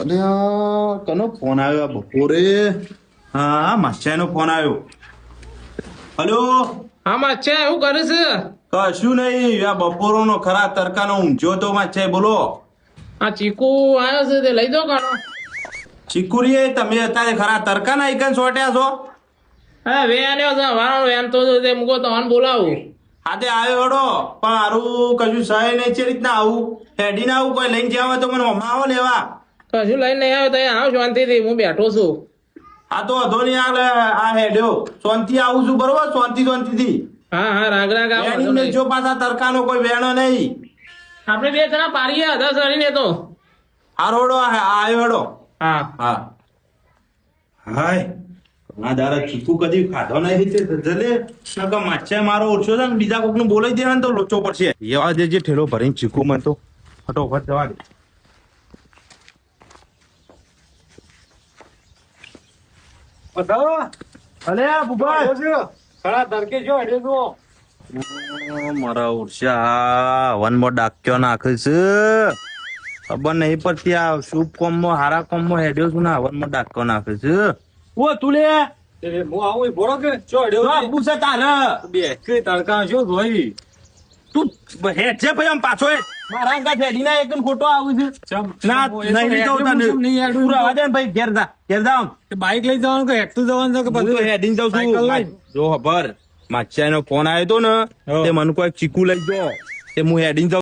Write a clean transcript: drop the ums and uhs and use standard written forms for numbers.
અને કનો ફોન આવ્યો બપોરે? હા, માસ્ટર નો ફોન આવ્યો. હલો. હા માચ્છા એવું કરે છે? કશું નહીં, આ બપોરો નો ખરા તડકાનો ઊંઝો તો માસ્ટર બોલો. આ ચીકુ આવ્યો છે તે લઈ દો કાનો. ચીકુરીએ તમે અત્યારે ખરા તડકાના આઈકન સોટ્યા છો? હા વેન આવ્યો છે વાળો વેન તો તે મૂકો તમને બોલાવું. હાથે આવ્યો હડો, પણ હારું કશું સહે નહીં છે રીતના આવું હેડીને આવું કોઈ લઈને જ્યાં હોય તો મને હમણાં આવો લેવા. કશું લઈને નહીં આવ્યો તો આવો શાંતિથી હું બેઠો છું. આ તો વધો નહીં આ હેડ્યો શાંતિ આવું છું બરોબર, શાંતિથી. હા હા રાગ રાગ આવો વાંધો વેણીને નહીં. જો પાછા તડકાનો કોઈ વેણો નહીં. આપણે બે જણા પાડીએ 10 કરીને તો. હારો હડો આવ્યો હડો. હા હા હાય ઘણા દાડા ચીકુ કદી ખાધો નહીં તે જલે નકર માછે મારો ઓછો છે ને બીજા કોકનું બોલાઈ દેવાનું તો લોચો પડશે. એવા જે ઠેલો ભરીને ચીકુ મને તો ફટોફટ જવા દે. અલે બુભાઈ ખરા તડકે જો એટલે જુઓ. મારા ઉર્ષા વનમાં ડાક્યો નાખે છે. ખબર નહીં પડતી આ શુભ કોમમાં હારા કોમમાં હેડ્યો છું ને હવનમાં ડાક્યો નાખે છે. ઓ તું લે હું આવું બોલો કે જો તો આપવું છે તારે. બે કે તડકા શું જોઈ તું હેડ છે ભાઈ આમ પાછો હેડ. મારા અંગા હેડીના એકદમ ખોટો આવું છે. ના નહીં લીધો તને. તું રહેવા દે ને ભાઈ ઘેર જા આમ. બાઈક લઈ જવાનું કે હેઠતું જવાનું છે કે હું તો બધું હેડીને જાઉં સાયકલ છું. લઈને? જો ખબર માચ્યાનો ફોન આવ્યો તો ને તે મને કોઈ ચીકુ લઈ ગયો તે હું હેડીને જાઉં